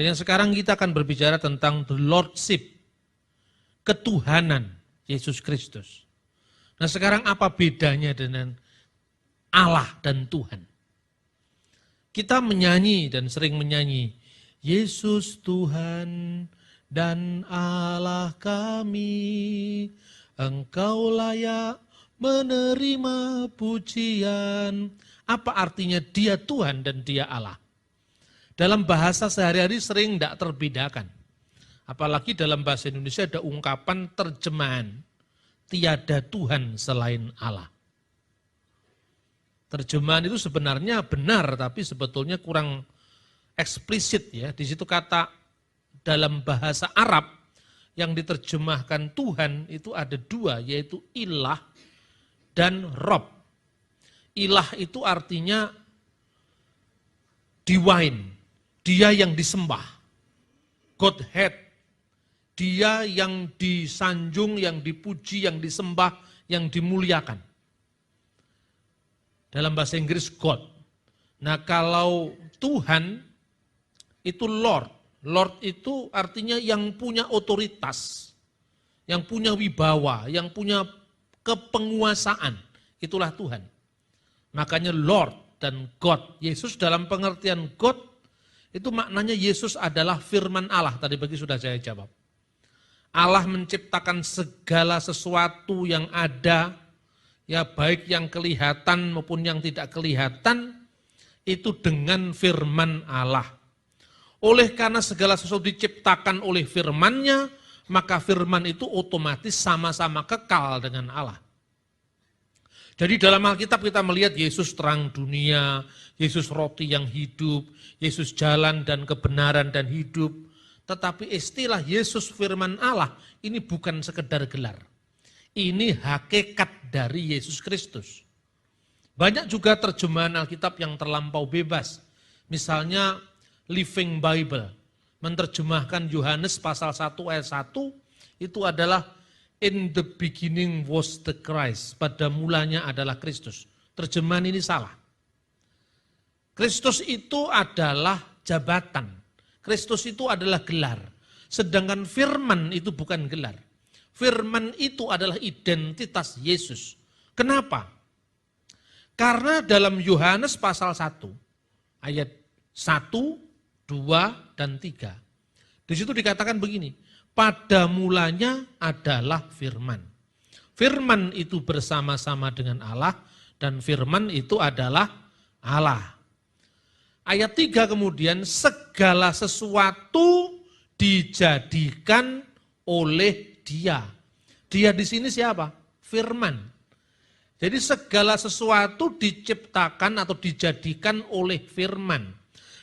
Dan yang sekarang kita akan berbicara tentang the Lordship, ketuhanan Yesus Kristus. Nah sekarang apa bedanya dengan Allah dan Tuhan? Kita menyanyi dan sering menyanyi, Yesus Tuhan dan Allah kami, Engkau layak menerima pujian. Apa artinya dia Tuhan dan dia Allah? Dalam bahasa sehari-hari sering tidak terbedakan. Apalagi dalam bahasa Indonesia ada ungkapan terjemahan, tiada Tuhan selain Allah. Terjemahan itu sebenarnya benar, tapi sebetulnya kurang eksplisit ya. Di situ kata dalam bahasa Arab yang diterjemahkan Tuhan itu ada dua, yaitu ilah dan Rob. Ilah itu artinya divine, dia yang disembah. Godhead, dia yang disanjung, yang dipuji, yang disembah, yang dimuliakan. Dalam bahasa Inggris God. Nah kalau Tuhan itu Lord. Lord itu artinya yang punya otoritas, yang punya wibawa, yang punya kepenguasaan. Itulah Tuhan. Makanya Lord dan God. Yesus dalam pengertian God, itu maknanya Yesus adalah firman Allah. Tadi pagi sudah saya jawab. Allah menciptakan segala sesuatu yang ada, ya baik yang kelihatan maupun yang tidak kelihatan, itu dengan firman Allah. Oleh karena segala sesuatu diciptakan oleh firman-Nya, maka firman itu otomatis sama-sama kekal dengan Allah. Jadi dalam Alkitab kita melihat Yesus terang dunia, Yesus roti yang hidup, Yesus jalan dan kebenaran dan hidup. Tetapi istilah Yesus firman Allah ini bukan sekedar gelar. Ini hakikat dari Yesus Kristus. Banyak juga terjemahan Alkitab yang terlampau bebas. Misalnya Living Bible menerjemahkan Yohanes pasal 1 ayat 1 itu adalah in the beginning was the Christ. Pada mulanya adalah Kristus. Terjemahan ini salah. Kristus itu adalah jabatan. Kristus itu adalah gelar. Sedangkan firman itu bukan gelar. Firman itu adalah identitas Yesus. Kenapa? Karena dalam Yohanes pasal 1, ayat 1, 2, dan 3. Di situ dikatakan begini, pada mulanya adalah firman. Firman itu bersama-sama dengan Allah, dan firman itu adalah Allah. Ayat 3 kemudian, segala sesuatu dijadikan oleh Dia. Dia di sini siapa? Firman. Jadi segala sesuatu diciptakan atau dijadikan oleh firman.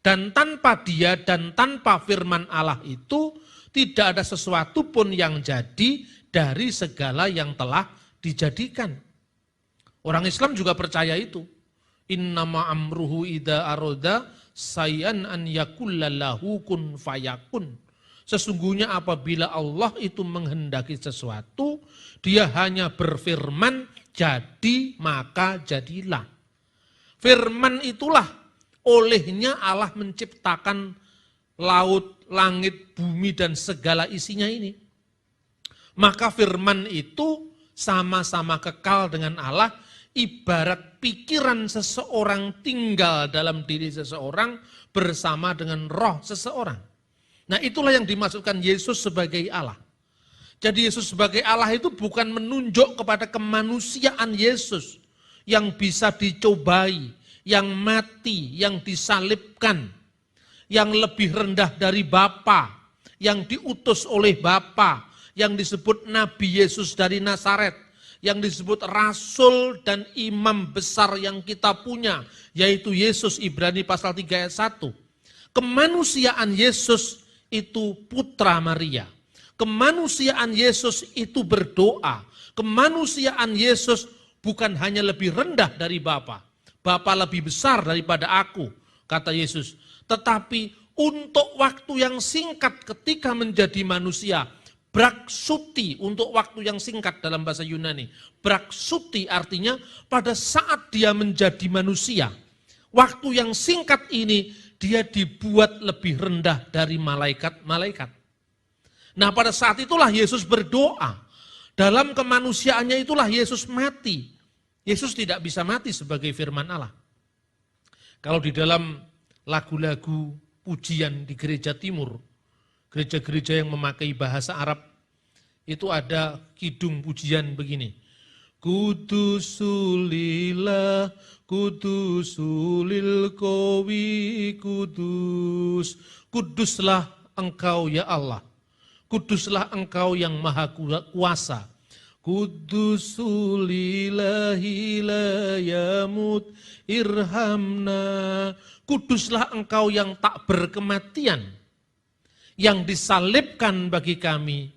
Dan tanpa Dia dan tanpa firman Allah itu, tidak ada sesuatu pun yang jadi dari segala yang telah dijadikan. Orang Islam juga percaya itu. Innama amruhu idza aroda sayyan an yakullahu kun fayakun. Sesungguhnya apabila Allah itu menghendaki sesuatu, Dia hanya berfirman, jadi maka jadilah. Firman itulah olehnya Allah menciptakan laut, langit, bumi dan segala isinya ini. Maka firman itu sama-sama kekal dengan Allah, ibarat pikiran seseorang tinggal dalam diri seseorang bersama dengan roh seseorang. Nah itulah yang dimaksudkan Yesus sebagai Allah. Jadi Yesus sebagai Allah itu bukan menunjuk kepada kemanusiaan Yesus yang bisa dicobai, yang mati, yang disalibkan, yang lebih rendah dari Bapa, yang diutus oleh Bapa, yang disebut Nabi Yesus dari Nazaret, yang disebut Rasul dan Imam besar yang kita punya, yaitu Yesus, Ibrani pasal 3 ayat 1. Kemanusiaan Yesus itu putra Maria. Kemanusiaan Yesus itu berdoa. Kemanusiaan Yesus bukan hanya lebih rendah dari Bapa. Bapa lebih besar daripada aku, kata Yesus. Tetapi untuk waktu yang singkat ketika menjadi manusia, braksuti untuk waktu yang singkat dalam bahasa Yunani. Braksuti artinya pada saat Dia menjadi manusia. Waktu yang singkat ini dia dibuat lebih rendah dari malaikat-malaikat. Nah, pada saat itulah Yesus berdoa. Dalam kemanusiaannya itulah Yesus mati. Yesus tidak bisa mati sebagai firman Allah. Kalau di dalam lagu-lagu pujian di gereja timur, gereja-gereja yang memakai bahasa Arab, itu ada kidung pujian begini. Kudusulillah, kudusulil kowi kudus. Kuduslah engkau ya Allah. Kuduslah engkau yang maha kuasa. Kudusulillahi la yamut irhamna. Kuduslah engkau yang tak berkematian, yang disalibkan bagi kami,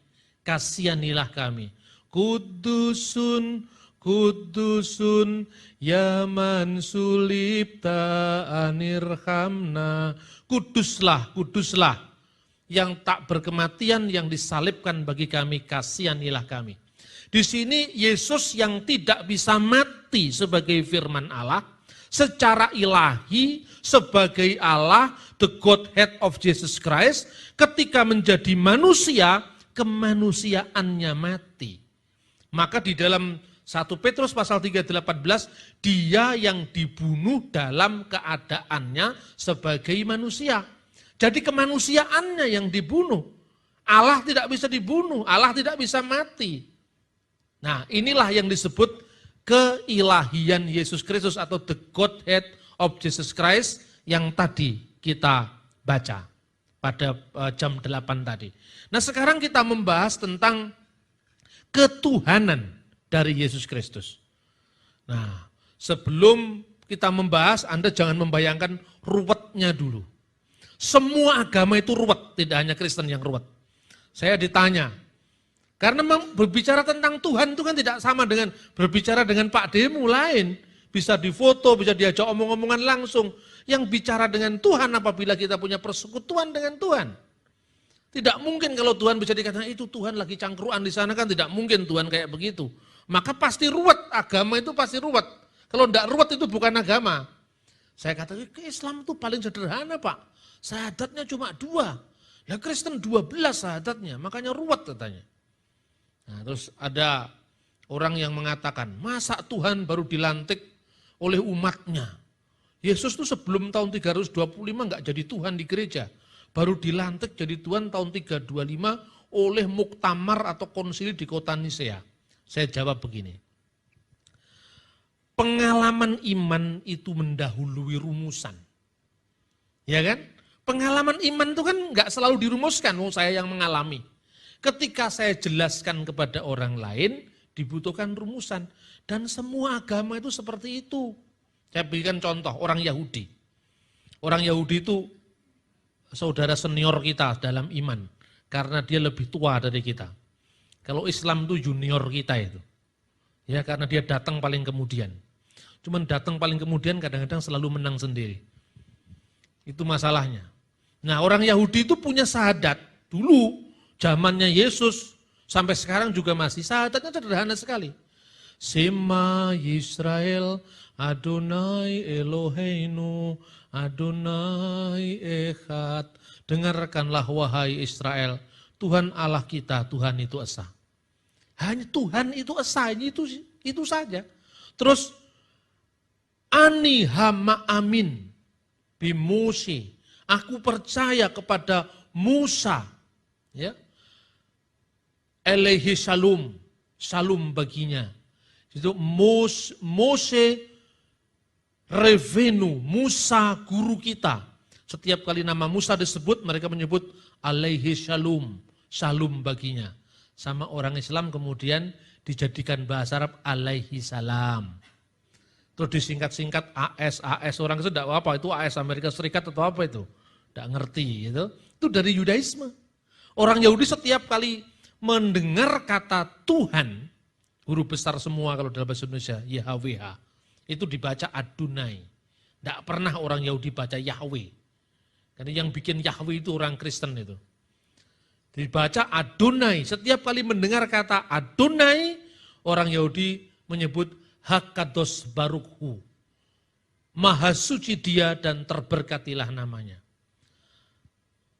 kasihanilah kami. Kudusun, kudusun, ya man sulibta anirhamna. Kuduslah, kuduslah, yang tak berkematian, yang disalibkan bagi kami, kasihanilah kami. Di sini Yesus yang tidak bisa mati sebagai firman Allah, secara ilahi sebagai Allah, the Godhead of Jesus Christ, ketika menjadi manusia, kemanusiaannya mati. Maka di dalam 1 Petrus pasal 3:18, dia yang dibunuh dalam keadaannya sebagai manusia. Jadi kemanusiaannya yang dibunuh. Allah tidak bisa dibunuh, Allah tidak bisa mati. Nah, inilah yang disebut keilahian Yesus Kristus atau the Godhead of Jesus Christ yang tadi kita baca pada jam 8 tadi. Nah, sekarang kita membahas tentang ketuhanan dari Yesus Kristus. Nah, sebelum kita membahas, Anda jangan membayangkan ruwetnya dulu. Semua agama itu ruwet, tidak hanya Kristen yang ruwet. Saya ditanya, karena berbicara tentang Tuhan itu kan tidak sama dengan berbicara dengan Pak Demu lain. Bisa difoto, bisa diajak omong-omongan langsung. Yang bicara dengan Tuhan apabila kita punya persekutuan dengan Tuhan. Tidak mungkin kalau Tuhan bisa dikatakan itu Tuhan lagi cangkruan di sana, kan tidak mungkin Tuhan kayak begitu. Maka pasti ruwet, agama itu pasti ruwet. Kalau tidak ruwet itu bukan agama. Saya katakan Islam itu paling sederhana Pak. Syahadatnya cuma 2. Nah Kristen 12 syahadatnya, makanya ruwet katanya. Nah, terus ada orang yang mengatakan, masa Tuhan baru dilantik oleh umatnya? Yesus itu sebelum tahun 325 enggak jadi Tuhan di gereja. Baru dilantik jadi Tuhan tahun 325 oleh muktamar atau konsili di kota Nisea. Saya jawab begini. Pengalaman iman itu mendahului rumusan. Ya kan? Pengalaman iman itu kan enggak selalu dirumuskan, saya yang mengalami. Ketika saya jelaskan kepada orang lain, dibutuhkan rumusan. Dan semua agama itu seperti itu. Saya berikan contoh, orang Yahudi. Orang Yahudi itu saudara senior kita dalam iman. Karena dia lebih tua dari kita. Kalau Islam itu junior kita itu. Ya, karena dia datang paling kemudian. Cuman datang paling kemudian kadang-kadang selalu menang sendiri. Itu masalahnya. Nah, orang Yahudi itu punya syahadat. Dulu, zamannya Yesus, sampai sekarang juga masih. Syahadatnya sederhana sekali. Shema Yisrael, Adonai Eloheinu, Adonai Echad. Dengarkanlah wahai Israel, Tuhan Allah kita, Tuhan itu esa. Hanya Tuhan itu esa, itu saja. Terus, Ani hama amin, bimusi. Aku percaya kepada Musa, ya, Elehi Shalom, Shalom baginya. Itu Mose Revenu, Musa guru kita. Setiap kali nama Musa disebut, mereka menyebut Alaihi Shalom, Shalom baginya. Sama orang Islam kemudian dijadikan bahasa Arab Alaihi Salam. Terus disingkat-singkat AS orang itu tidak apa, itu AS Amerika Serikat atau apa itu. Tidak ngerti gitu. Itu dari Yudaisme. Orang Yahudi setiap kali mendengar kata Tuhan, guru besar semua kalau dalam bahasa Indonesia, YHWH, itu dibaca Adonai. Tidak pernah orang Yahudi baca Yahweh. Karena yang bikin Yahweh itu orang Kristen itu. Dibaca Adonai. Setiap kali mendengar kata Adonai, orang Yahudi menyebut Hakados Baruchu. Maha suci Dia dan terberkatilah namanya.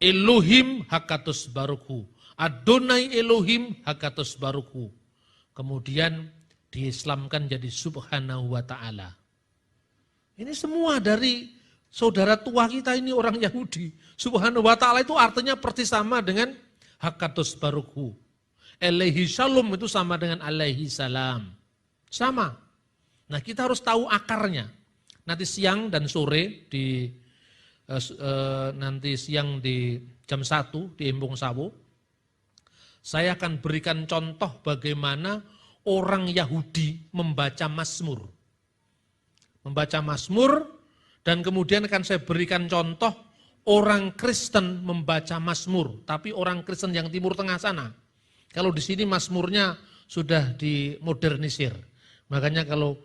Elohim hakatus baruku. Adonai Elohim hakatus baruku. Kemudian diislamkan jadi subhanahu wa ta'ala. Ini semua dari saudara tua kita ini orang Yahudi. Subhanahu wa ta'ala itu artinya persis sama dengan hakatus baruku. Alaihi shalom itu sama dengan alaihi salam. Sama. Nah kita harus tahu akarnya. Nanti siang dan sore nanti siang di jam 1 di Embong Sawo, saya akan berikan contoh bagaimana orang Yahudi membaca Mazmur. Membaca Mazmur dan kemudian akan saya berikan contoh orang Kristen membaca Mazmur, tapi orang Kristen yang Timur Tengah sana. Kalau di sini Mazmurnya sudah dimodernisir. Makanya kalau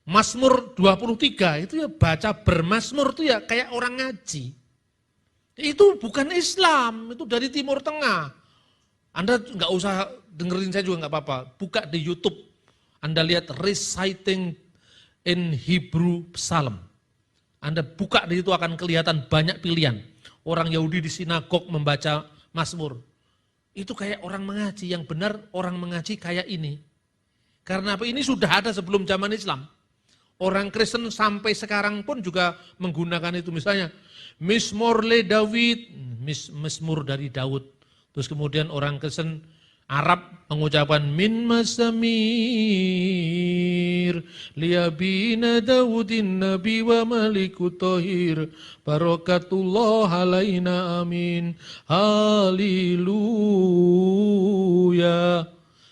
Mazmur 23 itu ya baca bermazmur itu ya kayak orang ngaji. Itu bukan Islam, itu dari Timur Tengah. Anda nggak usah dengerin saya juga nggak apa-apa. Buka di YouTube, Anda lihat reciting in Hebrew Psalm. Anda buka di situ akan kelihatan banyak pilihan. Orang Yahudi di sinagog membaca Mazmur. Itu kayak orang mengaji, yang benar orang mengaji kayak ini. Karena apa? Ini sudah ada sebelum zaman Islam. Orang Kristen sampai sekarang pun juga menggunakan itu. Misalnya, Mizmor le David, Mizmur dari Daud. Terus kemudian orang Kristen Arab mengucapkan min masamir liyabina Daudin nabi wa malikut tohir barakatullah alaina amin haleluya.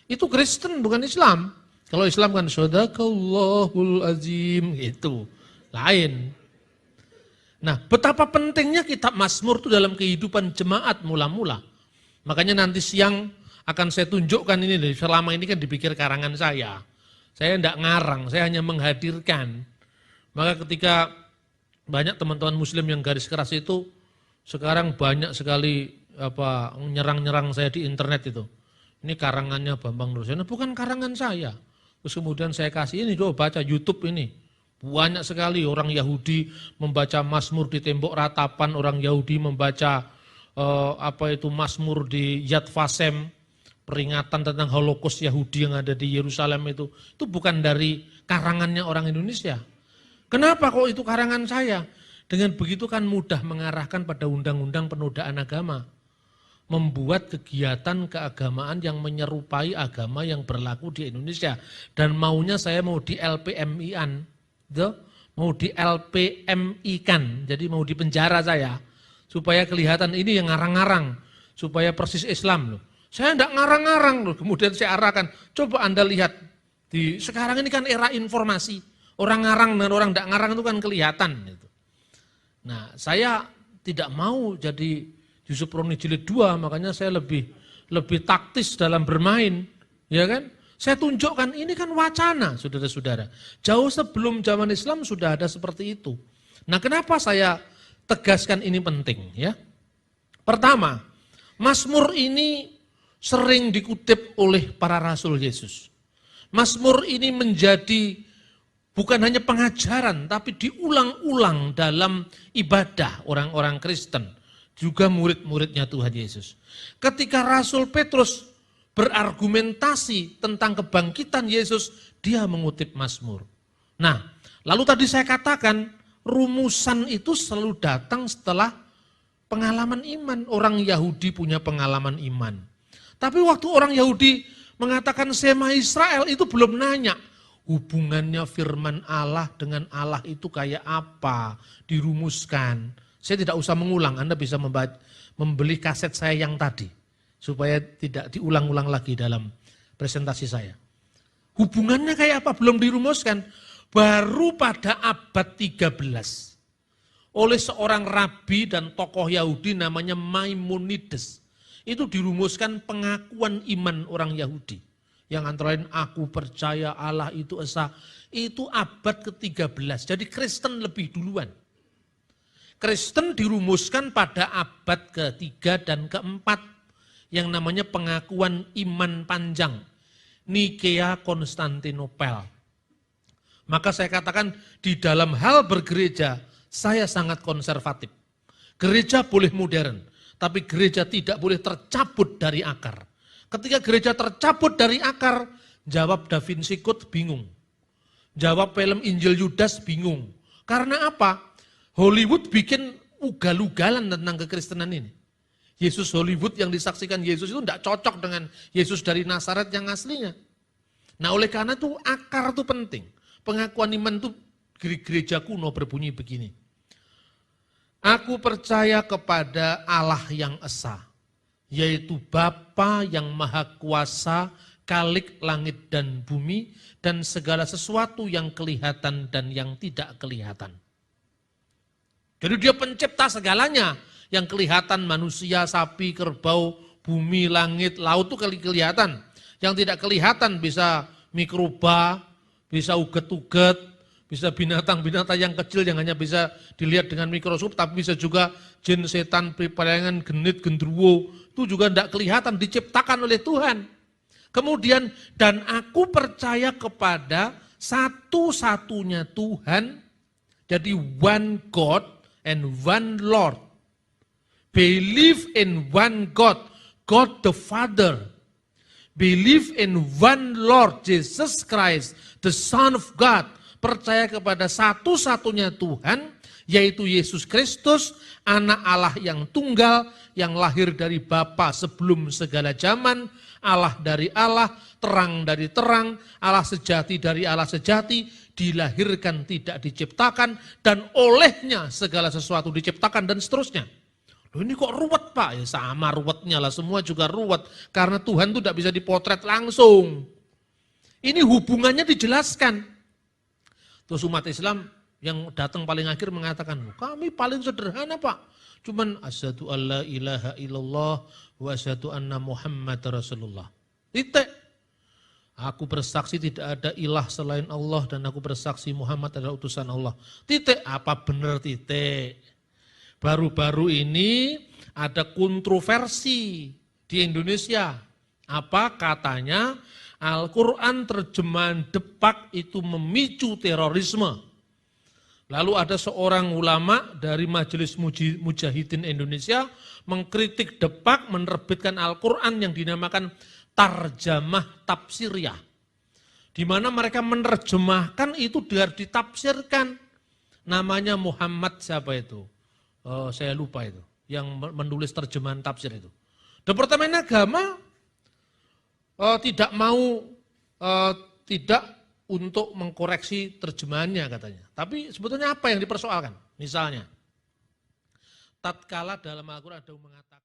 Itu Kristen bukan Islam. Kalau Islam kan sadaqallahul azim, itu lain. Nah, betapa pentingnya kitab Mazmur itu dalam kehidupan jemaat mula-mula. Makanya nanti siang akan saya tunjukkan ini, selama ini kan dipikir karangan saya. Saya tidak ngarang, saya hanya menghadirkan. Maka ketika banyak teman-teman muslim yang garis keras itu, sekarang banyak sekali nyerang-nyerang saya di internet itu. Ini karangannya Bambang Nursyana, bukan karangan saya. Terus kemudian saya kasih ini, coba baca YouTube ini. Banyak sekali orang Yahudi membaca Mazmur di tembok ratapan, orang Yahudi membaca Mazmur di Yad Vasem, peringatan tentang Holocaust Yahudi yang ada di Yerusalem itu bukan dari karangannya orang Indonesia. Kenapa kok itu karangan saya? Dengan begitu kan mudah mengarahkan pada undang-undang penodaan agama. Membuat kegiatan keagamaan yang menyerupai agama yang berlaku di Indonesia. Dan maunya saya mau di LPMI-an, mau di LPMI-kan, jadi mau di penjara saya. Supaya kelihatan ini yang ngarang-ngarang, supaya persis Islam loh. Saya enggak ngarang-ngarang loh, kemudian saya arahkan, coba Anda lihat, sekarang ini kan era informasi, orang ngarang dan orang enggak ngarang itu kan kelihatan. Nah saya tidak mau jadi Yusuf Roni jilid 2, makanya saya lebih taktis dalam bermain, ya kan? Saya tunjukkan ini kan wacana, saudara-saudara. Jauh sebelum zaman Islam sudah ada seperti itu. Nah, kenapa saya tegaskan ini penting, ya? Pertama, Mazmur ini sering dikutip oleh para rasul Yesus. Mazmur ini menjadi bukan hanya pengajaran, tapi diulang-ulang dalam ibadah orang-orang Kristen. Juga murid-muridnya Tuhan Yesus. Ketika Rasul Petrus berargumentasi tentang kebangkitan Yesus, dia mengutip Mazmur. Nah, lalu tadi saya katakan, rumusan itu selalu datang setelah pengalaman iman. Orang Yahudi punya pengalaman iman. Tapi waktu orang Yahudi mengatakan Shema Israel, itu belum nanya hubungannya firman Allah dengan Allah itu kayak apa, dirumuskan. Saya tidak usah mengulang, Anda bisa membeli kaset saya yang tadi. Supaya tidak diulang-ulang lagi dalam presentasi saya. Hubungannya kayak apa? Belum dirumuskan. Baru pada abad 13. Oleh seorang rabi dan tokoh Yahudi namanya Maimonides. Itu dirumuskan pengakuan iman orang Yahudi. Yang antara lain, aku percaya Allah itu esa. Itu abad ke-13. Jadi Kristen lebih duluan. Kristen dirumuskan pada abad ke-3 dan ke-4 yang namanya pengakuan iman panjang, Nikea Konstantinopel. Maka saya katakan di dalam hal bergereja, saya sangat konservatif. Gereja boleh modern, tapi gereja tidak boleh tercabut dari akar. Ketika gereja tercabut dari akar, jawab Da Vinci Code bingung. Jawab film Injil Yudas bingung. Karena apa? Hollywood bikin ugal-ugalan tentang kekristenan ini. Yesus Hollywood yang disaksikan Yesus itu tidak cocok dengan Yesus dari Nazaret yang aslinya. Nah oleh karena itu akar itu penting. Pengakuan iman itu gereja kuno berbunyi begini. Aku percaya kepada Allah yang esa, yaitu Bapa yang maha kuasa, Khalik langit dan bumi, dan segala sesuatu yang kelihatan dan yang tidak kelihatan. Jadi dia pencipta segalanya, yang kelihatan manusia, sapi, kerbau, bumi, langit, laut itu kelihatan. Yang tidak kelihatan bisa mikroba, bisa uget-uget, bisa binatang-binatang yang kecil yang hanya bisa dilihat dengan mikroskop, tapi bisa juga jin, setan, peperangan, genit, gendruwo, itu juga tidak kelihatan, diciptakan oleh Tuhan. Kemudian, dan aku percaya kepada satu-satunya Tuhan, jadi one God and one Lord. Believe in one God, God the Father. Believe in one Lord, Jesus Christ, the Son of God. Percaya kepada satu-satunya Tuhan, yaitu Yesus Kristus, anak Allah yang tunggal, yang lahir dari Bapa sebelum segala zaman, Allah dari Allah, terang dari terang, Allah sejati dari Allah sejati, dilahirkan tidak diciptakan, dan olehnya segala sesuatu diciptakan, dan seterusnya. Loh ini kok ruwet Pak? Ya sama ruwetnya lah, semua juga ruwet. Karena Tuhan itu tidak bisa dipotret langsung. Ini hubungannya dijelaskan. Terus umat Islam yang datang paling akhir mengatakan, kami paling sederhana Pak. Cuman asyhadu alla ilaha illallah wa asyhadu anna Muhammad Rasulullah. Titik. Aku bersaksi tidak ada ilah selain Allah dan aku bersaksi Muhammad adalah utusan Allah. Titik. Apa benar titik? Baru-baru ini ada kontroversi di Indonesia. Apa katanya? Al-Quran terjemahan Depak itu memicu terorisme. Lalu ada seorang ulama dari Majelis Mujahidin Indonesia mengkritik Depak menerbitkan Al-Quran yang dinamakan Tarjamah Tafsiriyah. Di mana mereka menerjemahkan itu biar ditafsirkan. Namanya Muhammad siapa itu? Saya lupa itu. Yang menulis terjemahan tafsir itu. Departemen Agama tidak mau, tidak untuk mengkoreksi terjemahannya katanya. Tapi sebetulnya apa yang dipersoalkan? Misalnya, tatkala dalam Al-Quran ada mengatakan